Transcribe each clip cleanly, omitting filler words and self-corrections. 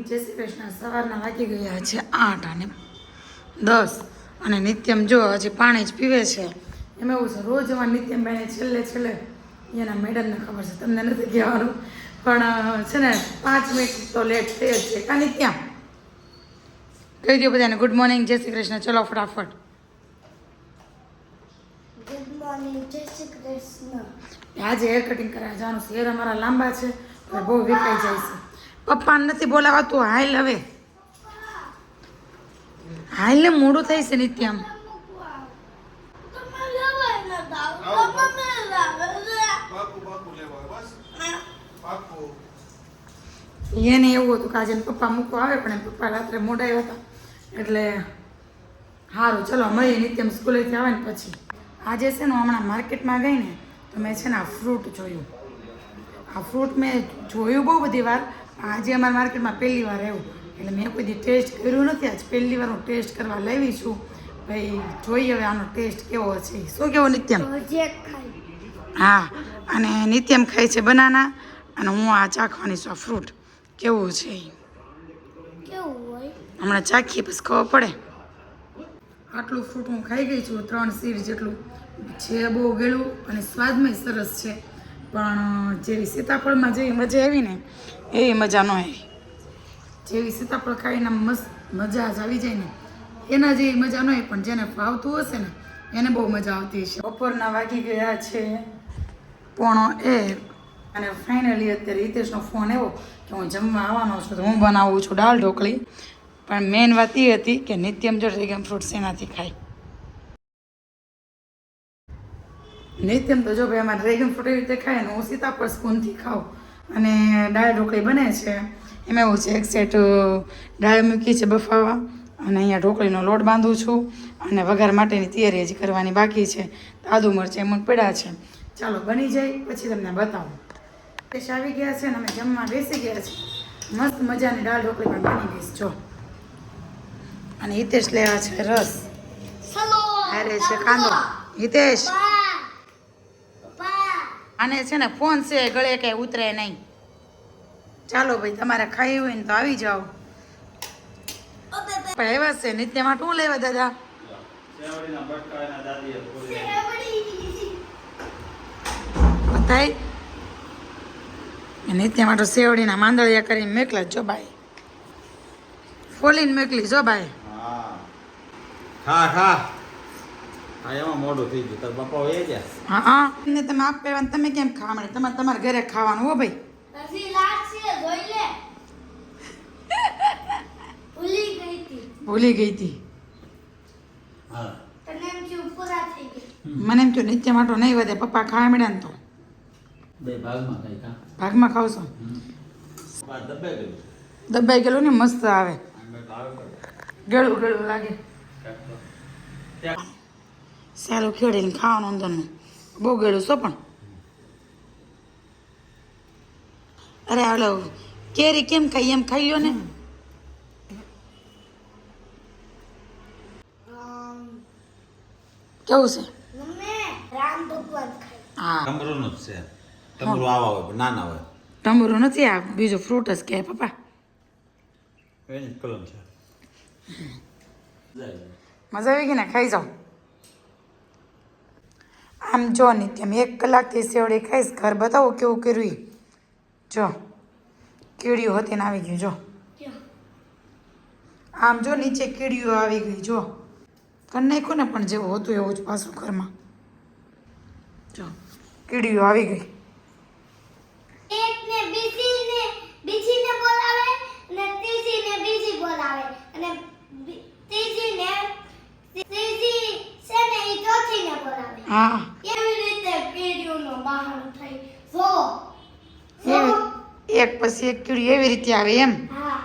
જય શ્રી કૃષ્ણ. સવારના વાગી ગયા છે 8:10 અને નિત્યમ જો હજી પાણી જ પીવે છે. એમ એવું છે રોજ અમારા નિત્યમભાઈને છેલ્લે એના મેડમને ખબર છે, તમને નથી કહેવાનું, પણ છે ને 5 મિનિટ તો લેટ થઈ જ છે. કા નિત્યમ કહી દો બધાને ગુડ મોર્નિંગ, જય શ્રી કૃષ્ણ. ચલો ફટાફટ. ગુડ મોર્નિંગ, જય શ્રી કૃષ્ણ. આજે હેર કટિંગ કરાવવા જવાનું છે. હેર અમારા લાંબા છે એટલે બહુ વિકાઈ જાય છે. પપ્પાને નથી બોલાવાતું. હાલ હવે હાલ ને મોડું થાય છે નિત્યમ. એને એવું હતું કે આજે પપ્પા મૂકવા આવે, પણ પપ્પા રાત્રે મોડા આવ્યા હતા એટલે સારું ચલો મળીએ. નિત્યમ સ્કૂલેથી આવે ને પછી. આજે છે ને હમણાં માર્કેટમાં ગઈ ને તો મેં છે ને આ ફ્રૂટ જોયું. આ ફ્રૂટ મેં જોયું બહુ બધી વાર, આજે અમારા માર્કેટમાં પહેલી વાર આવ્યું એટલે મેં કોઈ દી ટેસ્ટ કર્યું નથી. આજ પહેલી વાર હું ટેસ્ટ કરવા લાવી છું. ભાઈ જોઈએ હવે આનો ટેસ્ટ કેવો છે. શું કેવો નિત્યમ? હા, અને નિત્યમ ખાય છે બનાના અને હું આ ચાખવાની છું આ ફ્રૂટ કેવું છે. કેવું હોય? હમણાં ચાખીએ પછી ખબર પડે. આટલું ફ્રૂટ હું ખાઈ ગઈ છું, 3 સીડ જેટલું છે. બહુ ગળ્યું અને સ્વાદમાં સરસ છે, પણ જેવી સીતાફળમાં જેવી મજા આવી ને એવી મજા ન આવી. જેવી સીતાફળ ખાઈને મસ્ત મજા જ આવી જાય ને એના જેવી મજા ન આવી, પણ જેને ભાવતું હશે ને એને બહુ મજા આવતી હશે. બપોરના વાગી ગયા છે 1:30 અને ફાઇનલી અત્યારે હિતેશનો ફોન આવ્યો કે હું જમવા આવવાનો છું, તો હું બનાવું છું દાળ ઢોકળી. પણ મેન વાત એ હતી કે નિત્યમ જો ડ્રેગન ફ્રૂટ શેનાથી ખાય. નિત્યમ તો જો ભાઈ અમારે ડ્રેગન ફ્રૂટ એવી રીતે ખાય ને હું સીતાફળ સ્પૂનથી ખાઉં. અને દાળ ઢોકળી બને છે. એમાં એવું છે એક સેટ દાળ મૂકી છે બફાવા અને અહીંયા ઢોકળીનો લોટ બાંધું છું અને વઘાર માટેની તૈયારી હજી કરવાની બાકી છે. આદુ મરચાં એમ પડ્યા છે. ચાલો બની જાય પછી તમને બતાવું. ટેસ્ટ આવી ગયા છે ને અમે જમવા બેસી ગયા છે. મસ્ત મજાની દાળ ઢોકળી પણ બની ગઈ છે જો. અને હિતેશ લેવા છે રસ, અરે છે કાંદો. હિતેશ આને છે ને ફોન છે ગળે કઈ ઉતરે નહીં. ચાલો ભાઈ તમારે ખાઈ હોય ને તો આવી જાઓ. આવ્યા છે નિત્ય માટે શું લેવા દાદા? બતાય નિત્ય માટે સેવડીના માંદળિયા કરીને મેકલા જો ભાઈ, ફોલીને મેકલી જો ભાઈ. હા હા હા, એમાં મોડું થઈ ગયું. તાર બાપા હોય ગયા. હા ને તમે આપ પહેરવાનું તમે કેમ ખાવા મળે? તમારે તમારા ઘરે ખાવાનું હો ભાઈ. ભૂલી ગઈ હતી. હા મને એમ થયું નિત્ય માટો નહીં વધે, પપ્પા ખાવા મળ્યા ને તો બે ભાગમાં કઈ કા ભાગમાં ખાવશો. દબાઈ ગયેલું ને મસ્ત આવે, ગળું ગળું લાગે. સારું ખેડીને ખાવાનું અંદરનું બહુ ગળું છો પણ. અરે હાલો કેરી કેમ ખાઈ એમ ખાઈ લ્યો ને. કેવું છે? રામ ભગવાન ખાય. હા ટમરુનું જ છે. ટમરું આવા હોય નાના હોય. ટમરું નથી, આ બીજું ફ્રૂટ જ કે પપ્પા. એની કલમ છે. મજા આવી ગઈ ને? ખાઈ જાઓ. આમ જો નિત્યમ 1 કલાકથી સેવડી ખાઈશ. ઘર બતાવું કેવું કર્યું ઈ. જો કીડીઓ હતી ને આવી ગયું જો. આમ જો નીચે કીડીઓ આવી ગઈ જો. કરી નાખ્યું ને પણ જેવું હતું એવું જ પાછું ઘરમાં. જો કીડીઓ આવી ગઈ. એકને બીજીને બોલાવે અને ત્રીજીને બીજી બોલાવે અને ત્રીજી છે ને ઈ ચોથીને બોલાવે. હા એવી રીતે કીડીઓનો બહાર થઈ જો. એક પછી એક કીડી એવી રીતે આવે એમ. હા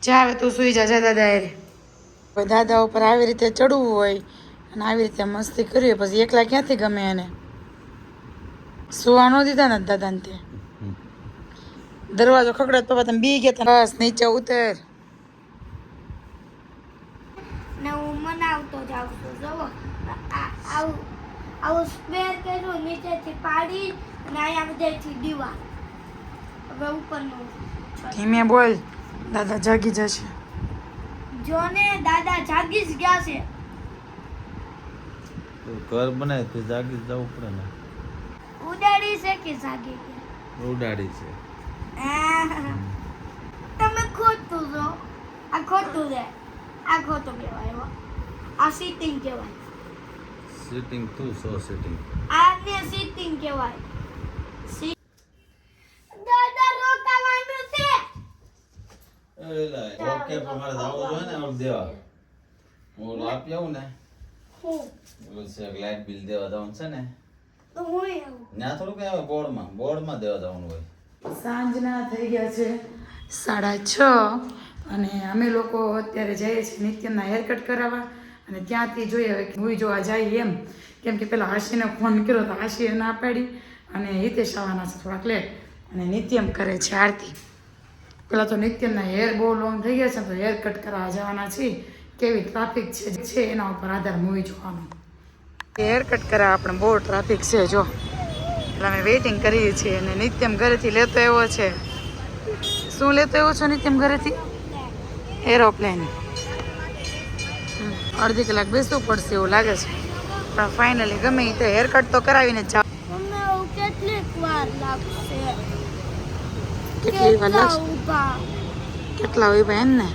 જા હવે તું સુઈ જા દાદા એ. દાદા ઉપર આવી રીતે ચડવું હોય અને આવી રીતે મસ્તી કરવી હોય પછી એકલા ક્યાંથી ગમે એને. સુવા ન દીધા ને દાદાને તે દરવાજો ખકડે તો તમે બી ગયા હતા. બસ નીચે ઉતર. ને હું મનાવતો જાઉં છું. જુઓ આવું સ્ક્વેર કર્યું નીચેથી પાડી અને અહીંયા બધેથી દીવાલ. હવે ઉપરનું ધીમે બોલ. દાદા જાગી જશે. જોને દાદા જાગી જ ગયા છે. તો ઘર બનાય તો જાગી જ જવું પડે ને. ઉડાડી છે કે જાગી ગયા? ઉડાડી છે. આહ, તમે ખોટું છો. આ ખોટું છે. આ ખોટું કહેવાય હો. આ સીટિંગ કહેવાય. સિટિંગ તું સો સિટિંગ. આને સીટિંગ કહેવાય. દાદા રોકાવાનું છે. ઓકે પણ મારે જવું જોઈએ ને ઓલું દેવા. હું આપી આવું ને હું ઓલું છે લાઇટ બિલ દેવા જવાનું છે ને તો હું આવું. ત્યાં થોડું કઈ આવે બોર્ડમાં દેવા જવાનું હોય. સાંજના થઈ ગયા છે 6:30 અને અમે લોકો અત્યારે જઈએ છીએ નિત્યમના હેરકટ કરાવવા અને ત્યાંથી જોઈએ હવે મૂવી જોવા જઈએ એમ કેમ કે પેલા હાશીને ફોન કર્યો તો હાશીએ ના પાડી અને હિતેશ આવવાના છે થોડાક લેટ અને નિત્યમ કરે છે આરતી. પેલા તો નિત્યમના હેર બહુ લોંગ થઈ ગયા છે તો હેર કટ કરાવવા જવાના છીએ. કેવી ટ્રાફિક છે એના ઉપર આધાર મૂવી જોવાનો. હેર કટ કરાવવા આપણે બહુ ટ્રાફિક છે જો એટલે અમે વેઇટિંગ કરીએ છીએ અને નિત્યમ ઘરેથી લેતો આવ્યો છે. શું લેતો આવ્યો છો નિત્યમ ઘરેથી? એરોપ્લેન. અડધી કલાક બેસવું પડશે એવું લાગે છે પણ ફાઇનલી ગમે તે હેર કટ તો કરાવીને જ જાવ. મમ્મી હું કેટલીક વાર લાગશે? કેટલી વાર લાગશે? ઊભા. કેટલા હોય ભાઈ એમ ને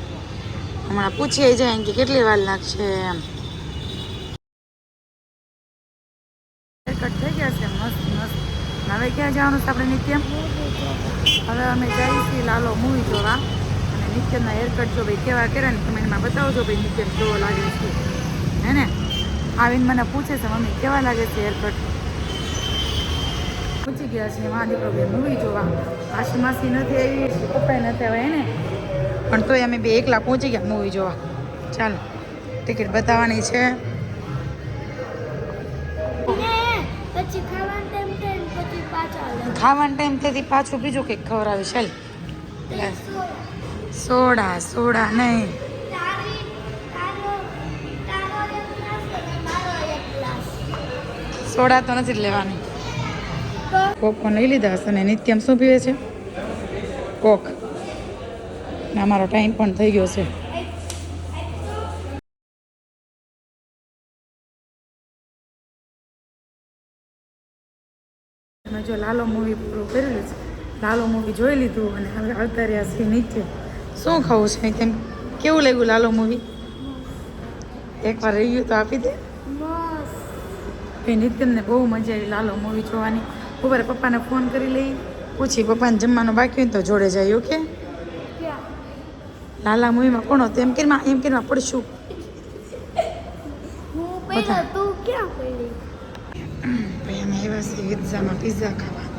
હમણાં પૂછીએ જાય કે કેટલી વાર લાગશે એમ. હેર કટ થઈ ગયા છે મસ્ત મસ્ત. હવે ક્યાં જવાનું છે આપણે નિત્યમ? હવે અમે જઈએ છીએ લાલો મૂવી જોવા અને નિત્યમના હેરકટ જો ભાઈ કેવા કર્યા ને કમેન્ટમાં બતાવજો ભાઈ નિત્યમ કેવો લાગે છે હે ને. આવીને મને પૂછે છે મમ્મી કેવા લાગે છે હેરકટ. પૂછી ગયા છે મા દીકરો ભાઈ મૂવી જોવા. આશી માસી નથી આવી પપ્પાએ નથી આવ્યા એને પણ તોય અમે બે એકલા પહોંચી ગયા મૂવી જોવા. ચાલો ટિકિટ બતાવવાની છે. પછી ખાવાનો ટાઈમ થાય ને પછી પાછા આવે. ખાવાનો ટાઈમ થતી પાછું બીજું કંઈક ખવડાવીશ ચાલ. સોડા સોડા નહીં તારો એક ગ્લાસ અને મારો એક ગ્લાસ. સોડા તો નથી જ લેવાની. પોપકોર્ન લઈ લીધા હશે અને નિત્યમ શું પીવે છે? કોક. ને અમારો ટાઈમ પણ થઈ ગયો છે. અમે જો લાલો મૂવી પૂરું કરેલું છે. લાલો મૂવી જોઈ લીધું અને હવે આવતા રહ્યા છીએ નીચે. શું ખાવું છે કેમ કેવું લાગ્યું લાલો મૂવી? એકવાર રિવ્યુ તો આપી દે. મસ્ત. એ નિત્યમને બહુ મજા આવી લાલો મૂવી જોવાની. ઉપર પપ્પાને ફોન કરી લઈ પૂછી પપ્પાને જમવાનું બાકી હોય તો જોડે જાય ઓકે. ક્યાં? લાલા મૂવીમાં કોણ હતું એમ કેરમાં પડશું. હું પહેલા તું ક્યાં પડી? ભાઈ અમે આવ્યા છીએ પિઝામાં પિઝા ખાવા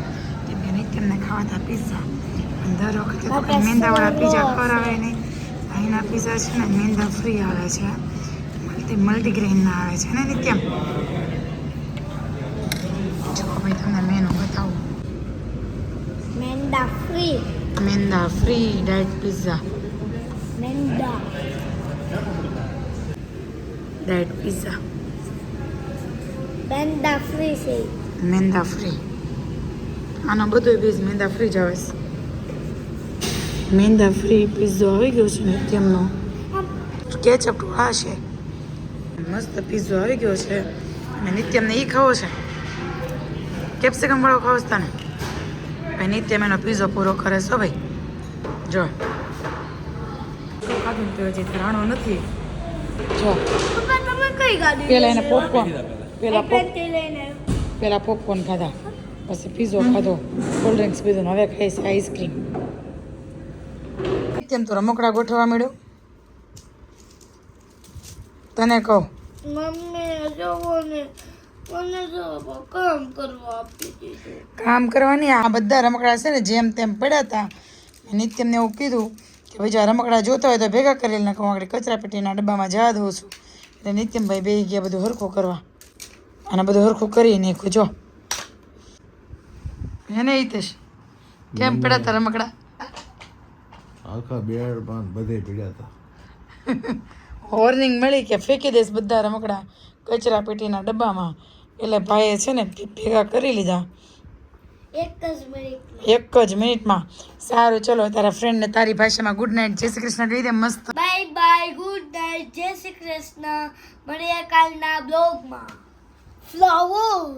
કેમ કે નિત્યમને ખાવા હતા પિઝા પણ દર વખતે તો કંઈ મેંદાવાળા પિઝા ખવડાવે નહીં. અહીંના પિઝા છે ને મેંદા ફ્રી આવે છે મલ્ટીગ્રેનના આવે છે ને નિત્યમ. જો ભાઈ તમને મેનુ બતાવું. મેંદા ફ્રી. મેંદા ફ્રી ડાયટ પિઝા. મેંદા. ડાયટ પિઝા મેંદા ફ્રી છે. મેંદા ફ્રી. આનો બધો પીઝ મેંદા ફ્રી જ આવે છે. મેંદા ફ્રી પિઝો આવી ગયો છે નિત્યમનો. કેચઅપ ટોળા છે. મસ્ત પિઝો આવી ગયો છે અને નિત્યમને એ ખાવો છે. કેપ્સિકમ વાળો ખાવો છે તને? ભાઈ નિત્યમ એનો પિઝો પૂરો કરે છે ભાઈ. જો ખાધું તો હજી રાણો નથી. જો પપ્પા તમે કઈ ગાડી? પેલા એને પોપકોર્ન લઈને પેલા પોપકોર્ન ખાધા પછી પીઝો ખાધો કોલ્ડ ડ્રિંક્સ પીધું ને હવે ખાઈ છે આઈસ્ક્રીમ. કેમ તો રમકડા ગોઠવવા મળ્યો તને કહું. મમ્મી જોવો ને મને જો કામ કરવા આપી દીધું. કામ કરવાની આ બધા રમકડા છે ને જેમ તેમ પડ્યા હતા. નિત્યમને એવું કીધું કે ભાઈ જો આ રમકડા જોતા હોય તો ભેગા કરી નાખો આગળ કચરા પેટીના ડબ્બામાં જવા દઉં છું. એટલે નિત્યમભાઈ બે ગયા બધું હરખું કરવા અને બધું હરખું કરી નાખ્યું. જો હે ને હિતેશ કેમ પડ્યા હતા રમકડા? આખા બેડ પણ બધે પીડ્યા હતા. વોર્નિંગ મળી કે ફેંકી દઈશ બધા રમકડા કચરા પેટીના ડબ્બામાં એટલે ભાઈએ છે ને ભેગા કરી લીધા. એક જ મિનિટ એક જ મિનિટમાં. સારું ચલો તારા ફ્રેન્ડને તારી ભાષામાં ગુડ નાઇટ જય શ્રી કૃષ્ણ કહી દે મસ્ત. બાય બાય ગુડ નાઇટ જય શ્રી કૃષ્ણ મળીએ કાલના બ્લોગમાં ફ્લાવર